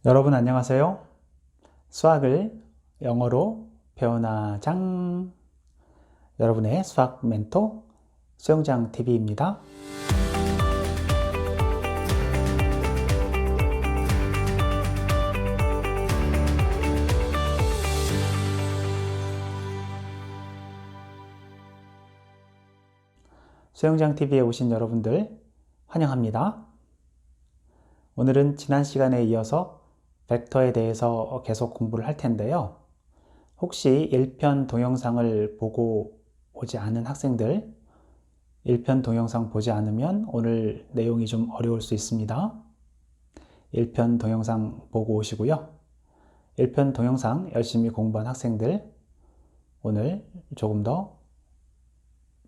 여러분 안녕하세요. 수학을 영어로 배워나장 여러분의 수학 멘토 수영장 TV입니다. 수영장 TV에 오신 여러분들 환영합니다. 오늘은 지난 시간에 이어서 벡터에 대해서 계속 공부를 할 텐데요. 혹시 1편 동영상을 보고 오지 않은 학생들, 1편 동영상 보지 않으면 오늘 내용이 좀 어려울 수 있습니다. 1편 동영상 보고 오시고요. 1편 동영상 열심히 공부한 학생들, 오늘 조금 더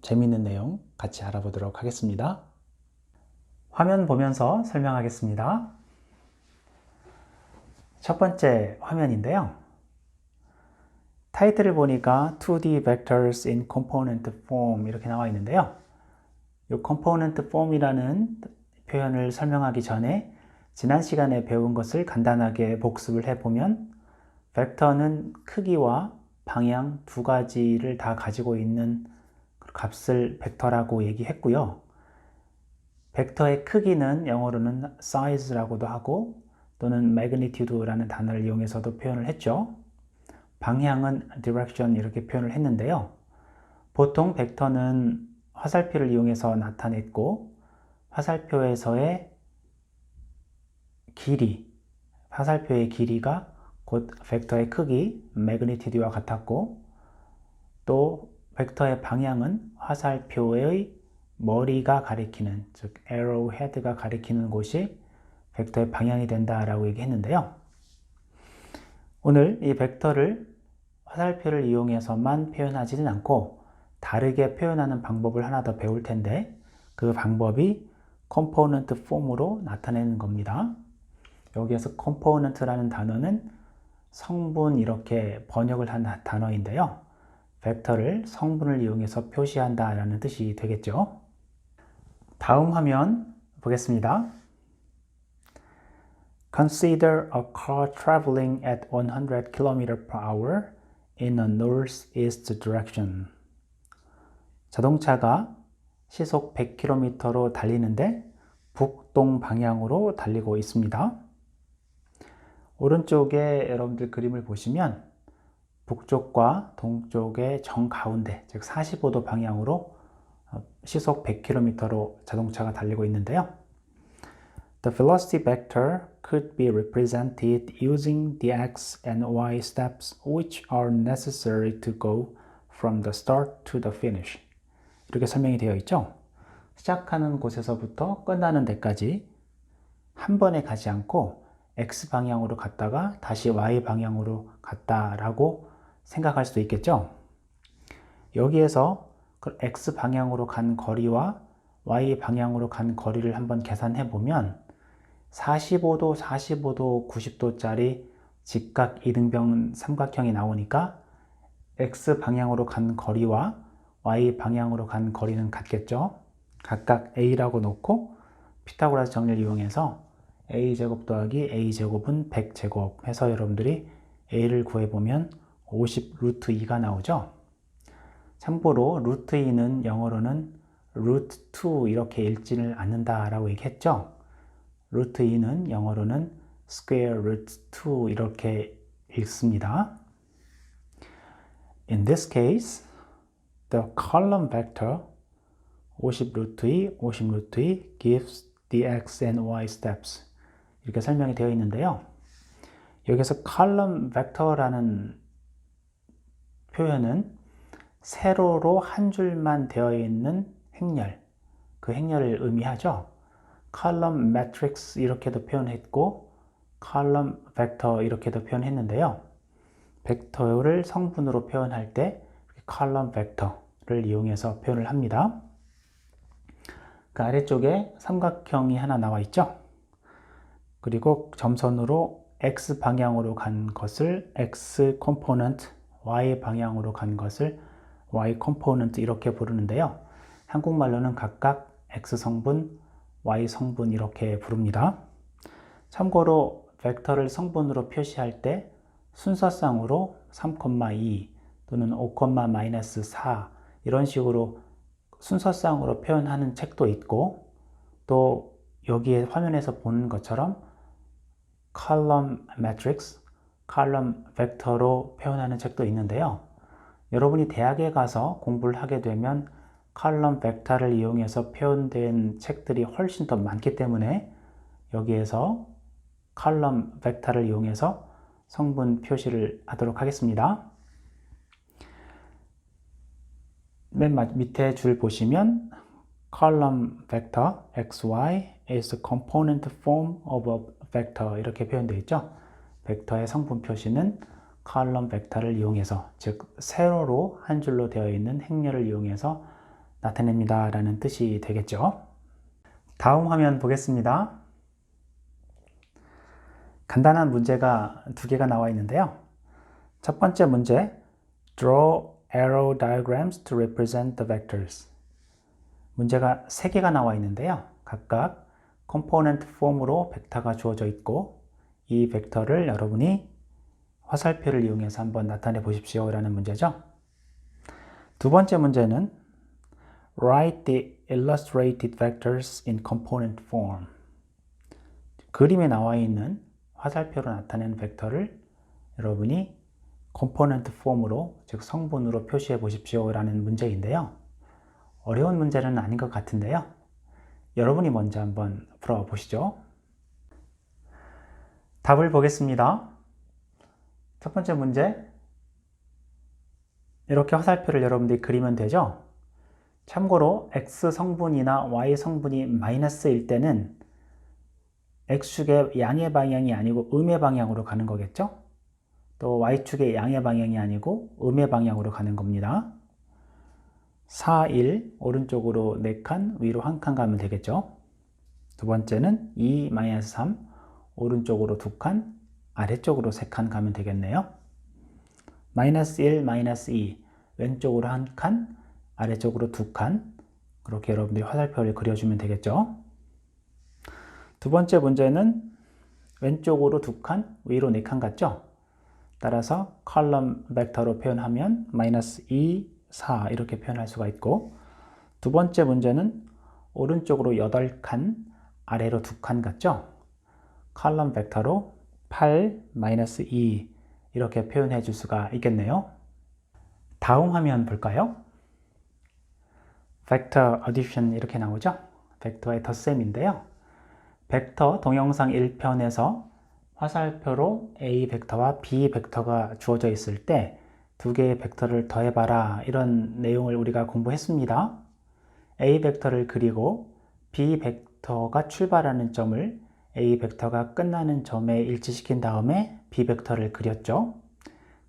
재미있는 내용 같이 알아보도록 하겠습니다. 화면 보면서 설명하겠습니다. 첫 번째 화면인데요. 타이틀을 보니까 2D Vectors in Component Form 이렇게 나와 있는데요. 이 Component Form이라는 표현을 설명하기 전에 지난 시간에 배운 것을 간단하게 복습을 해보면 벡터는 크기와 방향 두 가지를 다 가지고 있는 값을 벡터라고 얘기했고요. 벡터의 크기는 영어로는 size라고도 하고 또는 magnitude라는 단어를 이용해서도 표현을 했죠. 방향은 direction 이렇게 표현을 했는데요. 보통 벡터는 화살표를 이용해서 나타냈고 화살표에서의 길이, 화살표의 길이가 곧 벡터의 크기, magnitude와 같았고 또 벡터의 방향은 화살표의 머리가 가리키는, 즉 arrowhead가 가리키는 곳이 벡터의 방향이 된다라고 얘기했는데요. 오늘 이 벡터를 화살표를 이용해서만 표현하지는 않고 다르게 표현하는 방법을 하나 더 배울 텐데 그 방법이 컴포넌트 폼으로 나타내는 겁니다. 여기에서 컴포넌트라는 단어는 성분 이렇게 번역을 한 단어인데요. 벡터를 성분을 이용해서 표시한다라는 뜻이 되겠죠. 다음 화면 보겠습니다. Consider a car traveling at 100 km/h in a northeast direction. 자동차가 시속 100km로 달리는데 북동 방향으로 달리고 있습니다. 오른쪽에 여러분들 그림을 보시면 북쪽과 동쪽의 정가운데, 즉 45도 방향으로 시속 100km로 자동차가 달리고 있는데요. The velocity vector could be represented using the x and y steps which are necessary to go from the start to the finish. 이렇게 설명이 되어 있죠. 시작하는 곳에서부터 끝나는 데까지 한 번에 가지 않고 x 방향으로 갔다가 다시 y 방향으로 갔다라고 생각할 수도 있겠죠. 여기에서 그 x 방향으로 간 거리와 y 방향으로 간 거리를 한번 계산해 보면 45도, 45도, 90도짜리 직각 이등변 삼각형이 나오니까 x 방향으로 간 거리와 y 방향으로 간 거리는 같겠죠. 각각 a라고 놓고 피타고라스 정리를 이용해서 a제곱 더하기 a제곱은 100제곱 해서 여러분들이 a를 구해보면 50 루트 2가 나오죠. 참고로 루트 2는 영어로는 루트 2 이렇게 읽지를 않는다라고 얘기했죠. 루트 2는 영어로는 square root 2 이렇게 읽습니다. In this case, the column vector 50 루트 2, 50 루트 2 gives the x and y steps 이렇게 설명이 되어 있는데요. 여기서 column vector라는 표현은 세로로 한 줄만 되어 있는 행렬, 그 행렬을 의미하죠. column matrix 이렇게도 표현했고 column vector 이렇게도 표현했는데요. 벡터를 성분으로 표현할 때 column vector를 이용해서 표현을 합니다. 그 아래쪽에 삼각형이 하나 나와 있죠. 그리고 점선으로 x 방향으로 간 것을 x 컴포넌트, y 방향으로 간 것을 y 컴포넌트 이렇게 부르는데요. 한국말로는 각각 x 성분, y 성분 이렇게 부릅니다. 참고로 벡터를 성분으로 표시할 때 순서상으로 3,2 또는 5,-4 이런 식으로 순서상으로 표현하는 책도 있고, 또 여기에 화면에서 보는 것처럼 column matrix, column 벡터로 표현하는 책도 있는데요. 여러분이 대학에 가서 공부를 하게 되면 column 벡터를 이용해서 표현된 책들이 훨씬 더 많기 때문에 여기에서 column 벡터를 이용해서 성분 표시를 하도록 하겠습니다. 맨 밑에 줄 보시면 column vector xy is the component form of a vector 이렇게 표현되어 있죠. 벡터의 성분 표시는 column 벡터를 이용해서, 즉 세로로 한 줄로 되어 있는 행렬을 이용해서 나타냅니다 라는 뜻이 되겠죠. 다음 화면 보겠습니다. 간단한 문제가 두 개가 나와 있는데요. 첫 번째 문제, Draw arrow diagrams to represent the vectors. 문제가 3개가 나와 있는데요. 각각 컴포넌트 폼으로 벡터가 주어져 있고, 이 벡터를 여러분이 화살표를 이용해서 한번 나타내 보십시오 라는 문제죠. 두 번째 문제는 Write the illustrated vectors in component form. 그림에 나와 있는 화살표로 나타낸 벡터를 여러분이 컴포넌트 폼으로, 즉 성분으로 표시해 보십시오 라는 문제인데요. 어려운 문제는 아닌 것 같은데요. 여러분이 먼저 한번 풀어보시죠. 답을 보겠습니다. 첫 번째 문제, 이렇게 화살표를 여러분들이 그리면 되죠. 참고로 X 성분이나 Y 성분이 마이너스일 때는 X축의 양의 방향이 아니고 음의 방향으로 가는 거겠죠. 또 Y축의 양의 방향이 아니고 음의 방향으로 가는 겁니다. 4, 1 오른쪽으로 4칸, 위로 1칸 가면 되겠죠. 두 번째는 2, 3 오른쪽으로 2칸, 아래쪽으로 3칸 가면 되겠네요. -1, -2 왼쪽으로 1칸, 아래쪽으로 2칸, 그렇게 여러분들이 화살표를 그려주면 되겠죠. 두 번째 문제는 왼쪽으로 2칸, 위로 4칸 같죠. 따라서 컬럼 벡터로 표현하면 -2, 4 이렇게 표현할 수가 있고, 두 번째 문제는 오른쪽으로 8칸, 아래로 2칸 같죠. 컬럼 벡터로 8, -2 이렇게 표현해 줄 수가 있겠네요. 다음 화면 볼까요? 벡터 어디션 이렇게 나오죠. 벡터의 덧셈인데요. 벡터 동영상 1편에서 화살표로 A 벡터와 B 벡터가 주어져 있을 때 두 개의 벡터를 더해봐라, 이런 내용을 우리가 공부했습니다. A 벡터를 그리고 B 벡터가 출발하는 점을 A 벡터가 끝나는 점에 일치시킨 다음에 B 벡터를 그렸죠.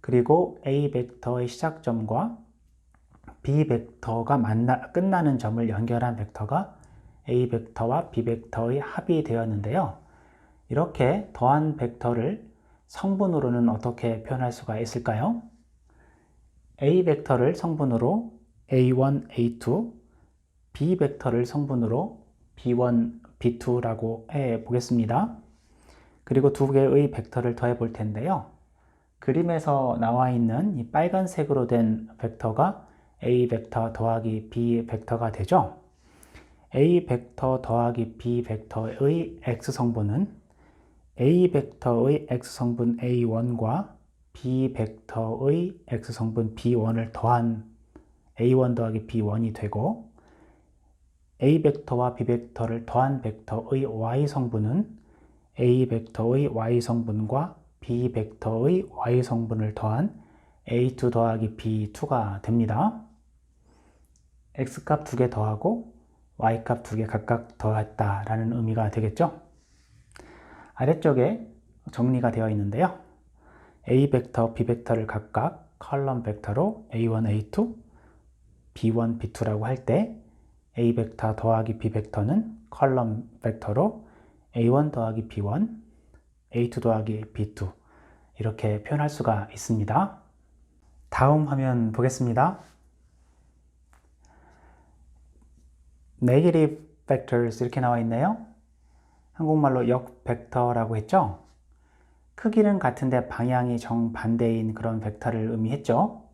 그리고 A 벡터의 시작점과 B 벡터가 끝나는 점을 연결한 벡터가 A 벡터와 B 벡터의 합이 되었는데요. 이렇게 더한 벡터를 성분으로는 어떻게 표현할 수가 있을까요? A 벡터를 성분으로 A1, A2, B 벡터를 성분으로 B1, B2라고 해 보겠습니다. 그리고 두 개의 벡터를 더해 볼 텐데요. 그림에서 나와 있는 이 빨간색으로 된 벡터가 A 벡터 더하기 B 벡터가 되죠. A 벡터 더하기 B 벡터의 X성분은 A 벡터의 X성분 A1과 B 벡터의 X성분 B1을 더한 A1 더하기 B1이 되고, A 벡터와 B 벡터를 더한 벡터의 Y성분은 A 벡터의 Y성분과 B 벡터의 Y성분을 더한 A2 더하기 B2가 됩니다. X값 2개 더하고 Y값 2개 각각 더했다라는 의미가 되겠죠. 아래쪽에 정리가 되어 있는데요. A 벡터, B 벡터를 각각 컬럼 벡터로 A1, A2, B1, B2라고 할 때 A 벡터 더하기 B 벡터는 컬럼 벡터로 A1 더하기 B1, A2 더하기 B2 이렇게 표현할 수가 있습니다. 다음 화면 보겠습니다. Negative vectors 이렇게 나와 있네요. 한국말로 역벡터라고 했죠. 크기는 같은데 방향이 정반대인 그런 벡터를 의미했죠.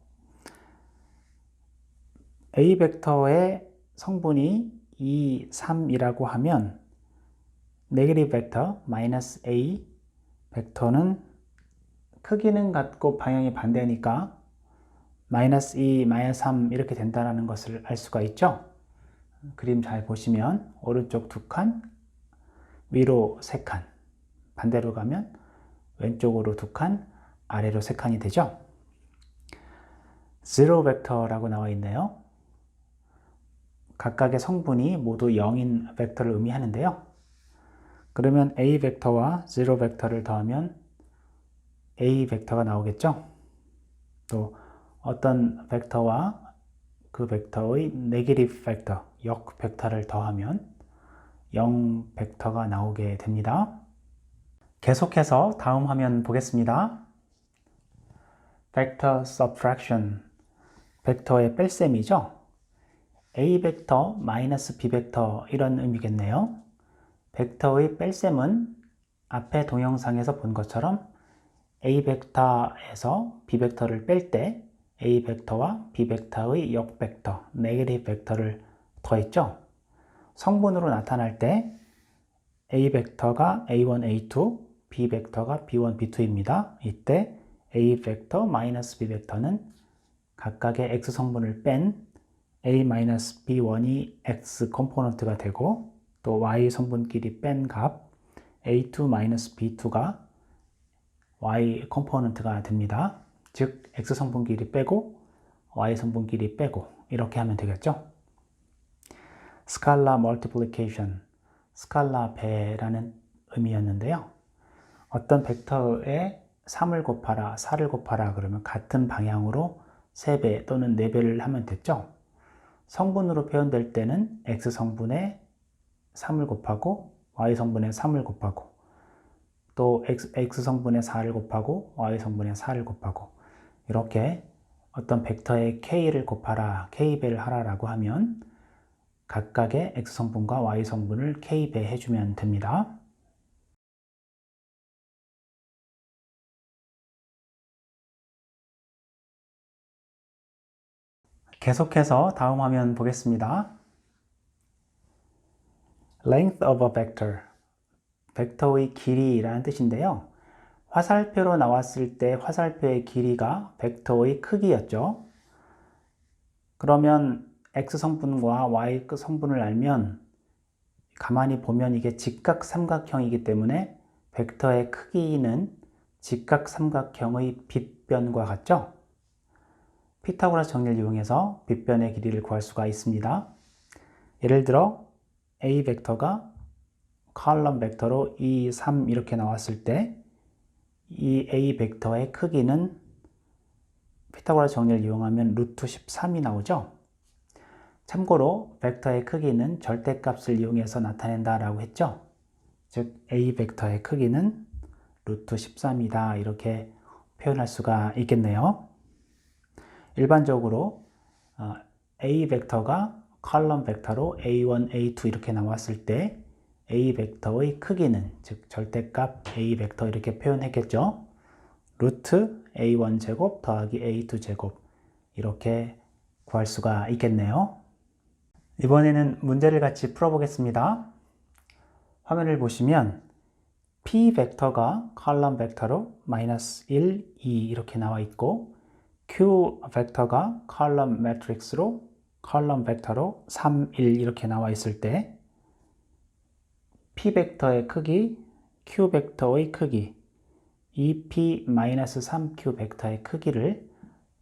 A 벡터의 성분이 2, 3이라고 하면 네거티브 벡터 마이너스 A 벡터는 크기는 같고 방향이 반대니까 마이너스 2, 마이너스 3 이렇게 된다는 것을 알 수가 있죠. 그림 잘 보시면 오른쪽 2칸, 위로 3칸, 반대로 가면 왼쪽으로 2칸, 아래로 3칸이 되죠. 제로 벡터라고 나와 있네요. 각각의 성분이 모두 0인 벡터를 의미하는데요. 그러면 A 벡터와 제로 벡터를 더하면 A 벡터가 나오겠죠. 또 어떤 벡터와 그 벡터의 네거티브 벡터, 역 벡터를 더하면 0 벡터가 나오게 됩니다. 계속해서 다음 화면 보겠습니다. 벡터 subtraction, 벡터의 뺄셈이죠. A 벡터 마이너스 B 벡터 이런 의미겠네요. 벡터의 뺄셈은 앞에 동영상에서 본 것처럼 A 벡터에서 B 벡터를 뺄 때 A 벡터와 B 벡터의 역 벡터, 네거티브 벡터를 더했죠. 성분으로 나타날 때 A 벡터가 A1, A2, B 벡터가 B1, B2입니다. 이때 A 벡터 마이너스 B 벡터는 각각의 X 성분을 뺀 A-B1이 X 컴포넌트가 되고 또 Y 성분끼리 뺀 값 A2-B2가 Y 컴포넌트가 됩니다. 즉 X 성분끼리 빼고 Y 성분끼리 빼고 이렇게 하면 되겠죠. 스칼라 멀티플리케이션, 스칼라 배라는 의미였는데요. 어떤 벡터에 3을 곱하라, 4를 곱하라 그러면 같은 방향으로 3배 또는 4배를 하면 됐죠. 성분으로 표현될 때는 X 성분에 3을 곱하고 Y 성분에 3을 곱하고 또 X 성분에 4를 곱하고 Y 성분에 4를 곱하고 이렇게 어떤 벡터에 K를 곱하라, K배를 하라라고 하면 각각의 X 성분과 Y 성분을 K배 해주면 됩니다. 계속해서 다음 화면 보겠습니다. Length of a vector, 벡터의 길이라는 뜻인데요. 화살표로 나왔을 때 화살표의 길이가 벡터의 크기였죠. 그러면 X 성분과 Y 성분을 알면 가만히 보면 이게 직각 삼각형이기 때문에 벡터의 크기는 직각 삼각형의 빗변과 같죠? 피타고라스 정리를 이용해서 빗변의 길이를 구할 수가 있습니다. 예를 들어 A 벡터가 컬럼 벡터로 2, 3 이렇게 나왔을 때 이 A 벡터의 크기는 피타고라스 정리를 이용하면 루트 13이 나오죠. 참고로 벡터의 크기는 절대값을 이용해서 나타낸다라고 했죠. 즉 A 벡터의 크기는 루트 13이다 이렇게 표현할 수가 있겠네요. 일반적으로 A 벡터가 컬럼 벡터로 A1, A2 이렇게 나왔을 때 A 벡터의 크기는 즉 절대값 A 벡터 이렇게 표현했겠죠. 루트 A1 제곱 더하기 A2 제곱 이렇게 구할 수가 있겠네요. 이번에는 문제를 같이 풀어보겠습니다. 화면을 보시면 P 벡터가 컬럼 벡터로 마이너스 1, 2 이렇게 나와 있고 Q 벡터가 컬럼 매트릭스로 컬럼 벡터로 3, 1 이렇게 나와 있을 때 P 벡터의 크기, Q 벡터의 크기, 2P-3Q 벡터의 크기를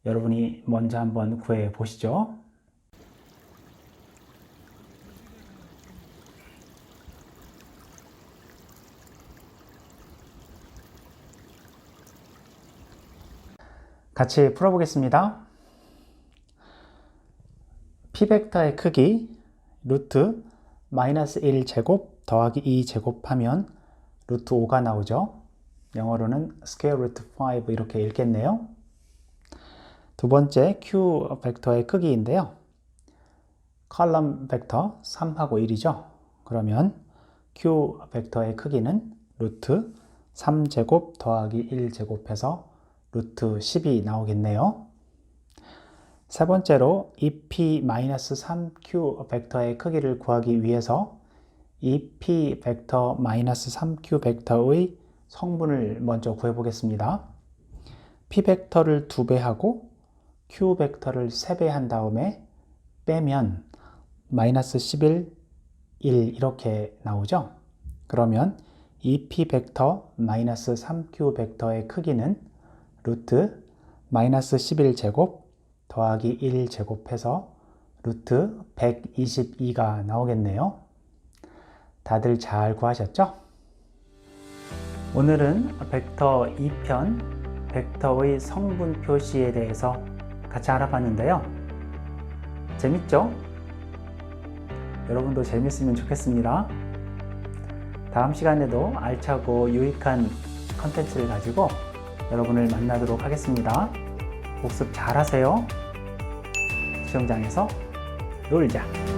여러분이 먼저 한번 구해 보시죠. 같이 풀어보겠습니다. P 벡터의 크기 루트 마이너스 1 제곱 더하기 2 제곱하면 루트 5가 나오죠. 영어로는 square root 5 이렇게 읽겠네요. 두 번째 Q 벡터의 크기인데요. 컬럼 벡터 3하고 1이죠. 그러면 Q 벡터의 크기는 루트 3제곱 더하기 1제곱해서 루트 10이 나오겠네요. 세 번째로 2p-3q 벡터의 크기를 구하기 위해서 2p 벡터 -3q 벡터의 성분을 먼저 구해보겠습니다. p 벡터를 2배 하고 q 벡터를 3배 한 다음에 빼면 -11, 1 이렇게 나오죠. 그러면 2p 벡터 -3q 벡터의 크기는 루트 -11제곱 더하기 1제곱 해서 루트 122가 나오겠네요. 다들 잘 구하셨죠? 오늘은 벡터 2편, 벡터의 성분 표시에 대해서 같이 알아봤는데요. 재밌죠? 여러분도 재밌으면 좋겠습니다. 다음 시간에도 알차고 유익한 컨텐츠를 가지고 여러분을 만나도록 하겠습니다. 복습 잘 하세요. 수영장에서 놀자.